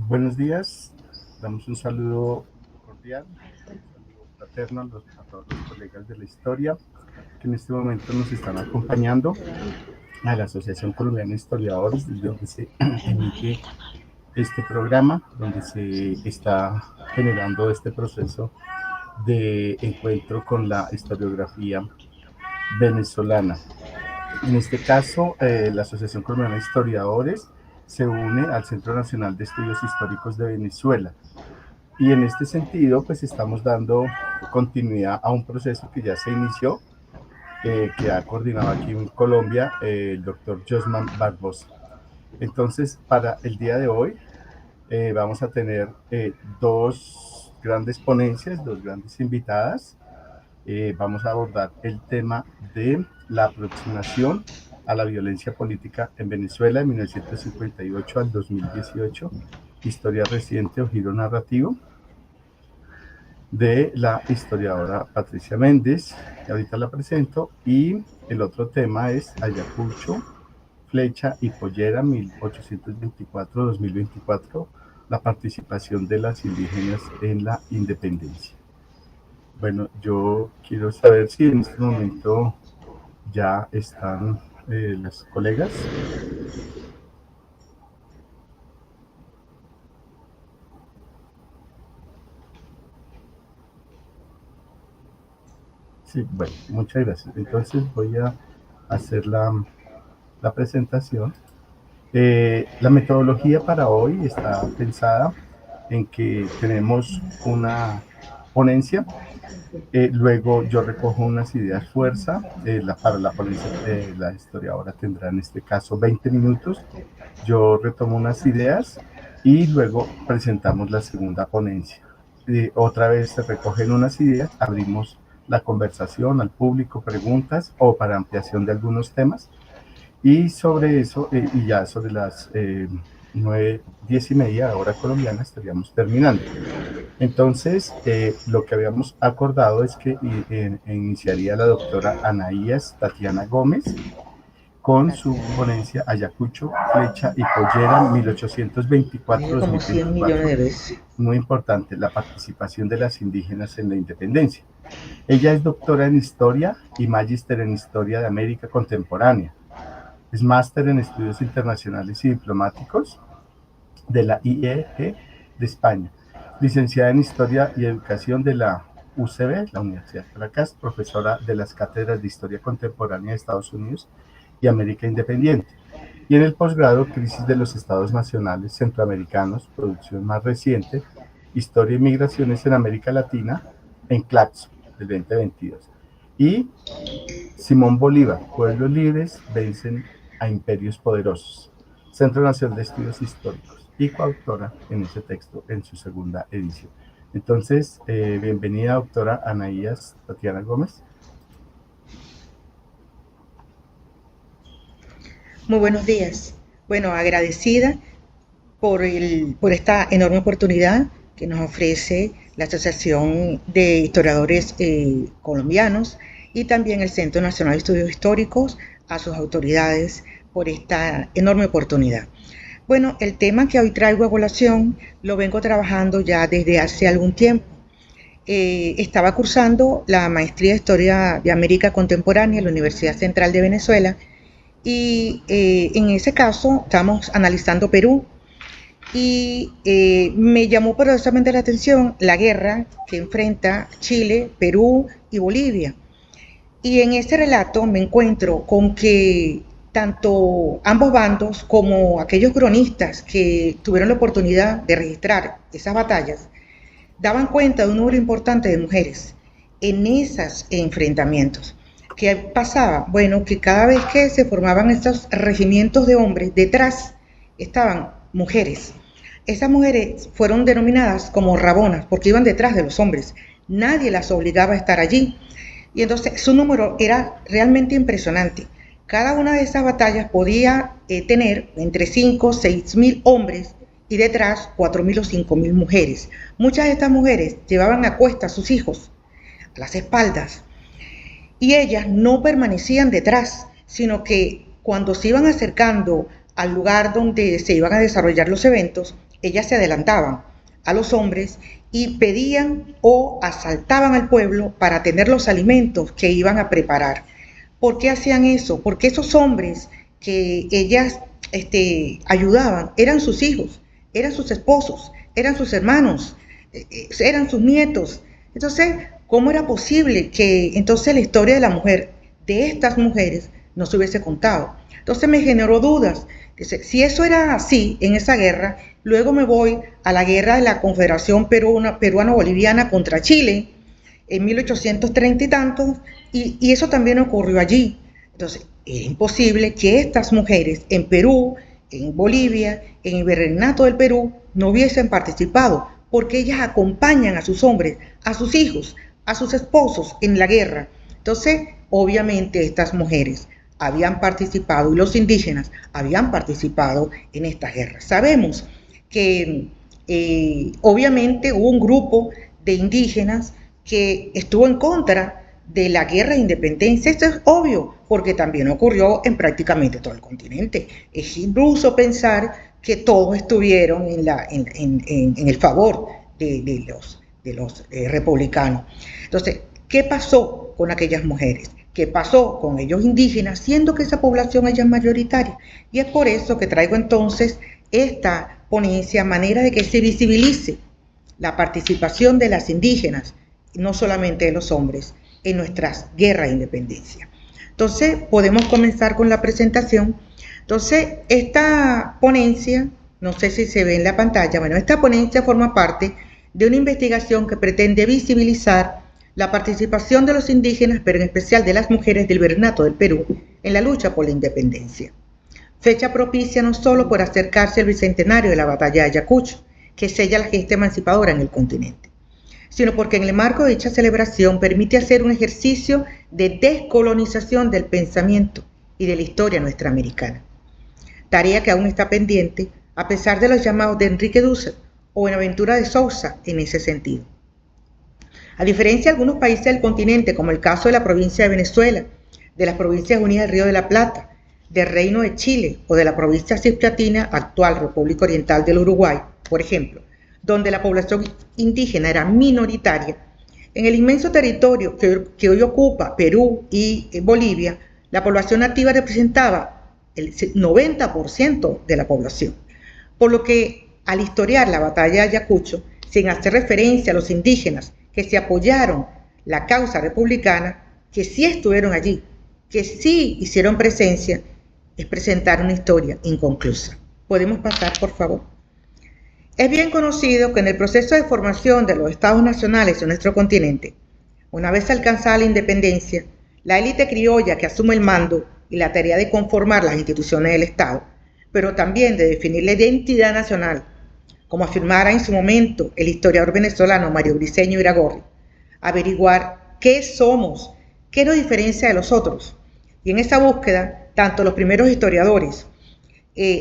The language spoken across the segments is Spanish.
Buenos días, damos un saludo cordial, un saludo fraterno a todos los colegas de la historia que en este momento nos están acompañando a la Asociación Colombiana de Historiadores, desde donde se emite este programa, donde se está generando este proceso de encuentro con la historiografía venezolana. En este caso, la Asociación Colombiana de Historiadores se une al Centro Nacional de Estudios Históricos de Venezuela. Y en este sentido, pues estamos dando continuidad a un proceso que ya se inició, que ha coordinado aquí en Colombia el doctor Josman Barbosa. Entonces, para el día de hoy, vamos a tener dos grandes ponencias, dos grandes invitadas. Vamos a abordar el tema de la aproximación a la violencia política en Venezuela de 1958 al 2018, historia reciente o giro narrativo, de la historiadora Patricia Méndez, que ahorita la presento, y el otro tema es Ayacucho, Flecha y Pollera 1824-2024, la participación de las indígenas en la independencia. Bueno, yo quiero saber si en este momento ya están las colegas. Sí, bueno, muchas gracias. Entonces voy a hacer la presentación. La metodología para hoy está pensada en que tenemos una ponencia, luego yo recojo unas ideas fuerza, para la ponencia la historiadora tendrá en este caso 20 minutos, yo retomo unas ideas y luego presentamos la segunda ponencia. Otra vez se recogen unas ideas, abrimos la conversación al público, preguntas o para ampliación de algunos temas. Y sobre eso, y ya sobre las 9, 10 y media hora colombiana estaríamos terminando. Entonces, lo que habíamos acordado es que iniciaría la doctora Anaías Tatiana Gómez con su ponencia Ayacucho, Flecha y Pollera 1824-2024. Muy importante, la participación de las indígenas en la independencia. Ella es doctora en Historia y magíster en Historia de América Contemporánea. Es máster en Estudios Internacionales y Diplomáticos de la IEG de España. Licenciada en Historia y Educación de la UCB, la Universidad de Caracas, profesora de las cátedras de Historia Contemporánea de Estados Unidos y América Independiente. Y en el posgrado, Crisis de los Estados Nacionales Centroamericanos, producción más reciente, Historia y Migraciones en América Latina, en Claxo, del 2022. Y Simón Bolívar, Pueblos Libres vencen a imperios poderosos, Centro Nacional de Estudios Históricos, y coautora en ese texto en su segunda edición. Entonces, bienvenida, doctora Anaías Tatiana Gómez. Muy buenos días. Bueno, agradecida por esta enorme oportunidad que nos ofrece la Asociación de Historiadores Colombianos y también el Centro Nacional de Estudios Históricos, a sus autoridades por esta enorme oportunidad. Bueno, el tema que hoy traigo a colación lo vengo trabajando ya desde hace algún tiempo. Estaba cursando la maestría de Historia de América Contemporánea en la Universidad Central de Venezuela y en ese caso estamos analizando Perú y me llamó poderosamente la atención la guerra que enfrenta Chile, Perú y Bolivia. Y en ese relato me encuentro con que tanto ambos bandos como aquellos cronistas que tuvieron la oportunidad de registrar esas batallas daban cuenta de un número importante de mujeres en esos enfrentamientos. ¿Qué pasaba? Bueno, que cada vez que se formaban estos regimientos de hombres, detrás estaban mujeres. Esas mujeres fueron denominadas como rabonas porque iban detrás de los hombres. Nadie las obligaba a estar allí. Y entonces su número era realmente impresionante. Cada una de esas batallas podía tener entre 5 o 6 mil hombres y detrás 4.000 o 5.000 mujeres. Muchas de estas mujeres llevaban a cuesta a sus hijos, a las espaldas, y ellas no permanecían detrás, sino que cuando se iban acercando al lugar donde se iban a desarrollar los eventos, ellas se adelantaban a los hombres y pedían o asaltaban al pueblo para tener los alimentos que iban a preparar. ¿Por qué hacían eso? Porque esos hombres que ellas ayudaban eran sus hijos, eran sus esposos, eran sus hermanos, eran sus nietos. Entonces, ¿cómo era posible que entonces la historia de la mujer, de estas mujeres, no se hubiese contado? Entonces me generó dudas. Dice, si eso era así en esa guerra, luego me voy a la guerra de la Confederación Peruano-Boliviana contra Chile en 1830 y tantos, y eso también ocurrió allí. Entonces, era imposible que estas mujeres en Perú, en Bolivia, en el Virreinato del Perú, no hubiesen participado, porque ellas acompañan a sus hombres, a sus hijos, a sus esposos en la guerra. Entonces, obviamente estas mujeres habían participado y los indígenas habían participado en esta guerra. Sabemos que obviamente hubo un grupo de indígenas que estuvo en contra de la guerra de independencia. Esto es obvio, porque también ocurrió en prácticamente todo el continente. Es iluso pensar que todos estuvieron en el favor de los republicanos. Entonces, ¿qué pasó con aquellas mujeres? ¿Qué pasó con ellos indígenas, siendo que esa población es mayoritaria? Y es por eso que traigo entonces esta ponencia, manera de que se visibilice la participación de las indígenas, no solamente de los hombres, en nuestras guerras de independencia. Entonces, podemos comenzar con la presentación. Entonces, esta ponencia, no sé si se ve en la pantalla, bueno, esta ponencia forma parte de una investigación que pretende visibilizar la participación de los indígenas, pero en especial de las mujeres del Virreinato del Perú, en la lucha por la independencia. Fecha propicia no solo por acercarse al bicentenario de la batalla de Ayacucho, que sella la gesta emancipadora en el continente, sino porque en el marco de dicha celebración permite hacer un ejercicio de descolonización del pensamiento y de la historia nuestra-americana. Tarea que aún está pendiente, a pesar de los llamados de Enrique Dussel o Buenaventura de Sousa en ese sentido. A diferencia de algunos países del continente, como el caso de la provincia de Venezuela, de las Provincias Unidas del Río de la Plata, del Reino de Chile o de la provincia cisplatina, actual República Oriental del Uruguay, por ejemplo, donde la población indígena era minoritaria, en el inmenso territorio que hoy ocupa Perú y Bolivia, la población nativa representaba el 90% de la población. Por lo que, al historiar la batalla de Ayacucho, sin hacer referencia a los indígenas que se apoyaron la causa republicana, que sí estuvieron allí, que sí hicieron presencia, es presentar una historia inconclusa. ¿Podemos pasar, por favor? Es bien conocido que en el proceso de formación de los estados nacionales de nuestro continente, una vez alcanzada la independencia, la élite criolla que asume el mando y la tarea de conformar las instituciones del Estado, pero también de definir la identidad nacional, como afirmara en su momento el historiador venezolano Mario Briceño Iragorri, averiguar qué somos, qué nos diferencia de los otros. Y en esa búsqueda, tanto los primeros historiadores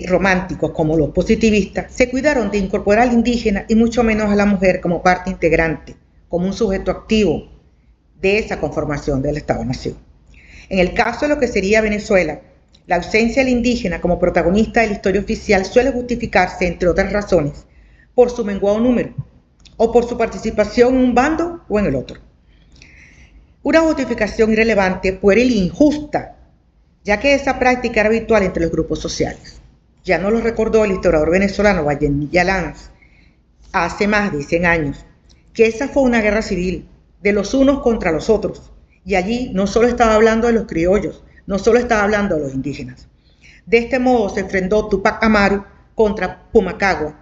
románticos como los positivistas se cuidaron de incorporar al indígena y mucho menos a la mujer como parte integrante, como un sujeto activo de esa conformación del Estado-Nación. En el caso de lo que sería Venezuela, la ausencia del indígena como protagonista de la historia oficial suele justificarse, entre otras razones, por su menguado número o por su participación en un bando o en el otro. Una justificación irrelevante, pueril e injusta, ya que esa práctica era habitual entre los grupos sociales. Ya nos lo recordó el historiador venezolano Vallenilla Lanz hace más de 100 años, que esa fue una guerra civil de los unos contra los otros, y allí no solo estaba hablando de los criollos, no solo estaba hablando de los indígenas. De este modo se enfrentó Tupac Amaru contra Pumacagua,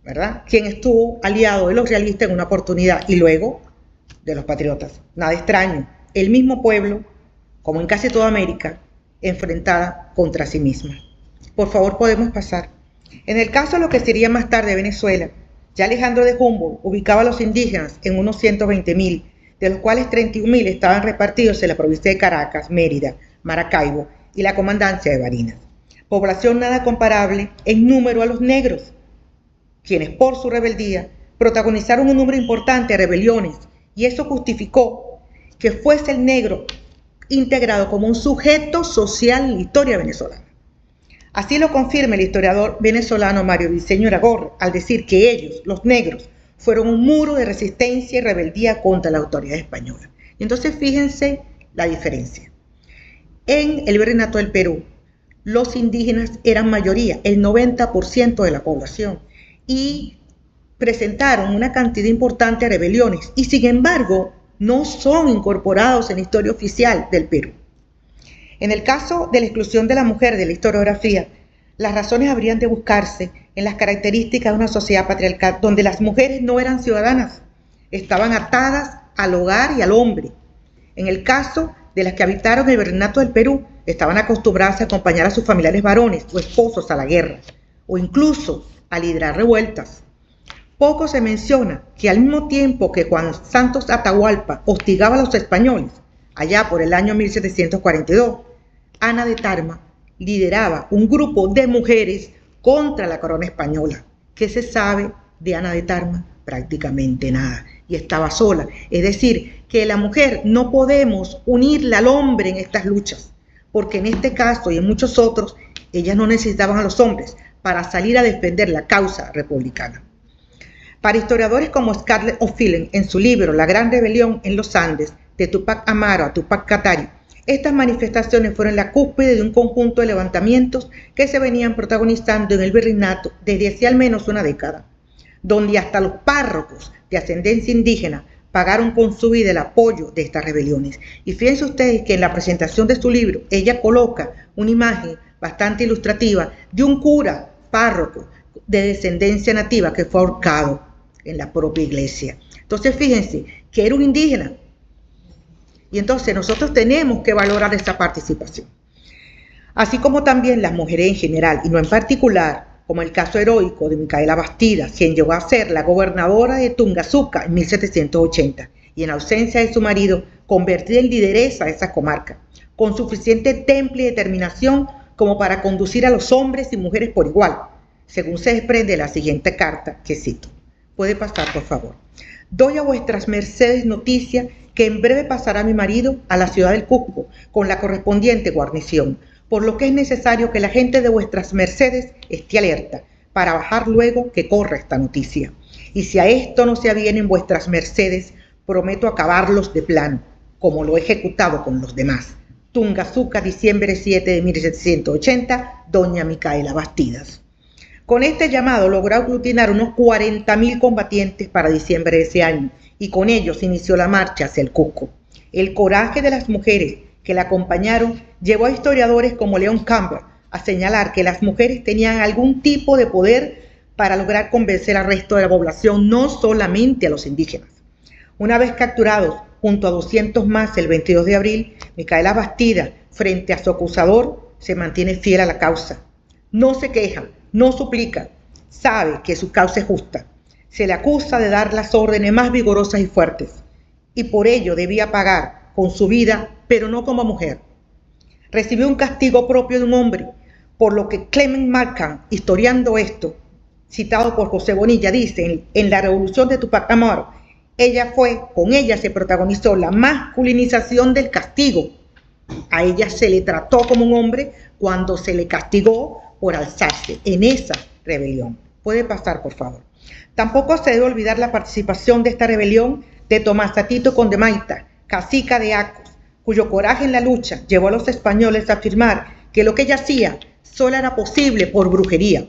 ¿verdad? Quien estuvo aliado de los realistas en una oportunidad y luego de los patriotas. Nada extraño, el mismo pueblo, como en casi toda América, enfrentada contra sí misma. Por favor, podemos pasar. En el caso de lo que sería más tarde Venezuela, ya Alejandro de Humboldt ubicaba a los indígenas en unos 120.000, de los cuales 31.000 estaban repartidos en la provincia de Caracas, Mérida, Maracaibo y la comandancia de Barinas. Población nada comparable en número a los negros, quienes por su rebeldía protagonizaron un número importante de rebeliones, y eso justificó que fuese el negro integrado como un sujeto social en la historia venezolana. Así lo confirma el historiador venezolano Mario Briceño Iragorri al decir que ellos, los negros, fueron un muro de resistencia y rebeldía contra la autoridad española. Y entonces fíjense la diferencia. En el Virreinato del Perú, los indígenas eran mayoría, el 90% de la población, y presentaron una cantidad importante de rebeliones, y sin embargo no son incorporados en la historia oficial del Perú. En el caso de la exclusión de la mujer de la historiografía, las razones habrían de buscarse en las características de una sociedad patriarcal donde las mujeres no eran ciudadanas, estaban atadas al hogar y al hombre. En el caso de las que habitaron el Virreinato del Perú, estaban acostumbradas a acompañar a sus familiares varones o esposos a la guerra, o incluso a liderar revueltas. Poco se menciona que al mismo tiempo que Juan Santos Atahualpa hostigaba a los españoles, allá por el año 1742, Ana de Tarma lideraba un grupo de mujeres contra la corona española. ¿Qué se sabe de Ana de Tarma? Prácticamente nada. Y estaba sola. Es decir, que la mujer no podemos unirla al hombre en estas luchas, porque en este caso y en muchos otros, ellas no necesitaban a los hombres para salir a defender la causa republicana. Para historiadores como Scarlett O'Flynn, en su libro La Gran Rebelión en los Andes, de Tupac Amaru a Tupac Katari, estas manifestaciones fueron la cúspide de un conjunto de levantamientos que se venían protagonizando en el virreinato desde hace al menos una década, donde hasta los párrocos de ascendencia indígena pagaron con su vida el apoyo de estas rebeliones. Y fíjense ustedes que en la presentación de su libro, ella coloca una imagen bastante ilustrativa de un cura párroco de descendencia nativa que fue ahorcado en la propia iglesia. Entonces fíjense que era un indígena. Y entonces nosotros tenemos que valorar esa participación. Así como también las mujeres en general, y no en particular, como el caso heroico de Micaela Bastidas, quien llegó a ser la gobernadora de Tungazuca en 1780, y en ausencia de su marido, convertida en lideresa de esa comarca, con suficiente temple y determinación como para conducir a los hombres y mujeres por igual, según se desprende de la siguiente carta que cito. Puede pasar, por favor. Doy a vuestras mercedes noticia que en breve pasará mi marido a la ciudad del Cusco con la correspondiente guarnición, por lo que es necesario que la gente de vuestras mercedes esté alerta para bajar luego que corra esta noticia. Y si a esto no se avienen vuestras mercedes, prometo acabarlos de plano, como lo he ejecutado con los demás. Tungazuca, diciembre 7 de 1780, doña Micaela Bastidas. Con este llamado logró aglutinar unos 40.000 combatientes para diciembre de ese año, y con ellos inició la marcha hacia el Cusco. El coraje de las mujeres que la acompañaron llevó a historiadores como Leon Campbell a señalar que las mujeres tenían algún tipo de poder para lograr convencer al resto de la población, no solamente a los indígenas. Una vez capturados, junto a 200 más el 22 de abril, Micaela Bastidas, frente a su acusador, se mantiene fiel a la causa. No se queja, no suplica, sabe que su causa es justa. Se le acusa de dar las órdenes más vigorosas y fuertes, y por ello debía pagar con su vida, pero no como mujer. Recibió un castigo propio de un hombre, por lo que Clement Markham, historiando esto, citado por José Bonilla, dice en la revolución de Tupac Amaru, con ella se protagonizó la masculinización del castigo. A ella se le trató como un hombre cuando se le castigó por alzarse en esa rebelión. Puede pasar, por favor. Tampoco se debe olvidar la participación de esta rebelión de Tomás Atito Condemaita, cacica de Acos, cuyo coraje en la lucha llevó a los españoles a afirmar que lo que ella hacía solo era posible por brujería.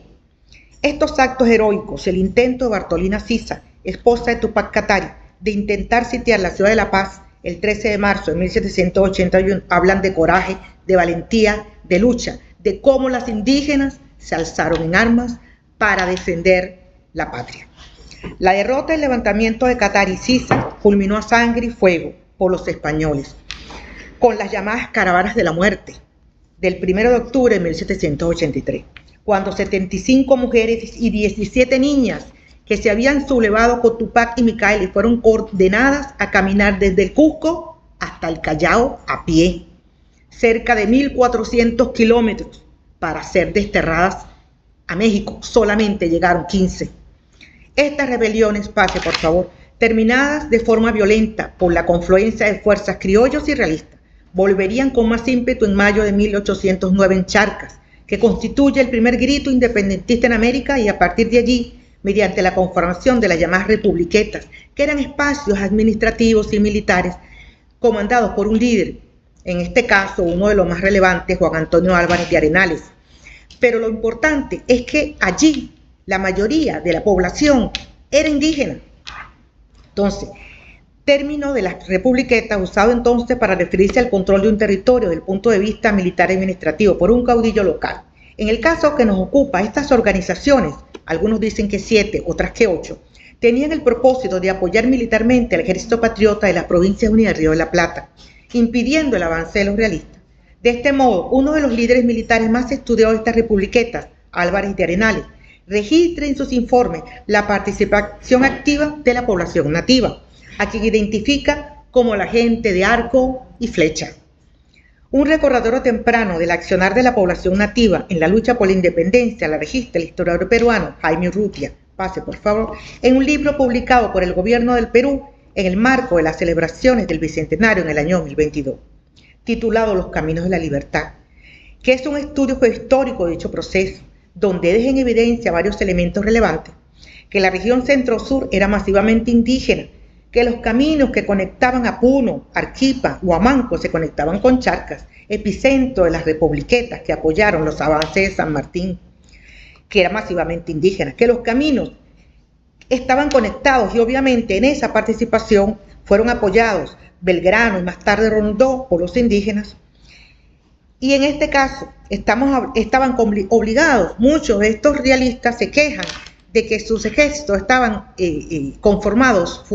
Estos actos heroicos, el intento de Bartolina Sisa, esposa de Tupac Katari, de intentar sitiar la ciudad de La Paz el 13 de marzo de 1781, hablan de coraje, de valentía, de lucha, de cómo las indígenas se alzaron en armas para defender la patria. La derrota del levantamiento de Katari y Sisa culminó a sangre y fuego por los españoles, con las llamadas caravanas de la muerte, del 1 de octubre de 1783, cuando 75 mujeres y 17 niñas que se habían sublevado con Tupac y Micaela y fueron ordenadas a caminar desde el Cusco hasta el Callao a pie, cerca de 1.400 kilómetros, para ser desterradas a México. Solamente llegaron 15. Estas rebeliones, pase por favor, terminadas de forma violenta por la confluencia de fuerzas criollos y realistas, volverían con más ímpetu en mayo de 1809 en Charcas, que constituye el primer grito independentista en América, y a partir de allí, mediante la conformación de las llamadas republiquetas, que eran espacios administrativos y militares comandados por un líder, en este caso uno de los más relevantes, Juan Antonio Álvarez de Arenales. Pero lo importante es que allí la mayoría de la población era indígena. Entonces, término de las republiquetas usado entonces para referirse al control de un territorio desde el punto de vista militar y administrativo por un caudillo local. En el caso que nos ocupa, estas organizaciones, algunos dicen que 7, otras que 8, tenían el propósito de apoyar militarmente al ejército patriota de las provincias unidas del Río de la Plata, impidiendo el avance de los realistas. De este modo, uno de los líderes militares más estudiados de estas republiquetas, Álvarez de Arenales, registra en sus informes la participación activa de la población nativa, a quien identifica como la gente de arco y flecha. Un recordatorio temprano del accionar de la población nativa en la lucha por la independencia la registra el historiador peruano Jaime Urrutia, pase por favor, en un libro publicado por el gobierno del Perú en el marco de las celebraciones del Bicentenario en el año 2022, titulado Los Caminos de la Libertad, que es un estudio histórico de dicho proceso, donde deja en evidencia varios elementos relevantes: que la región centro-sur era masivamente indígena, que los caminos que conectaban a Puno, Arequipa o Amanco se conectaban con Charcas, epicentro de las republiquetas que apoyaron los avances de San Martín, que era masivamente indígena, que los caminos estaban conectados y obviamente en esa participación fueron apoyados Belgrano y más tarde Rondó por los indígenas. Y en este caso estaban obligados, muchos de estos realistas se quejan de que sus ejércitos estaban conformados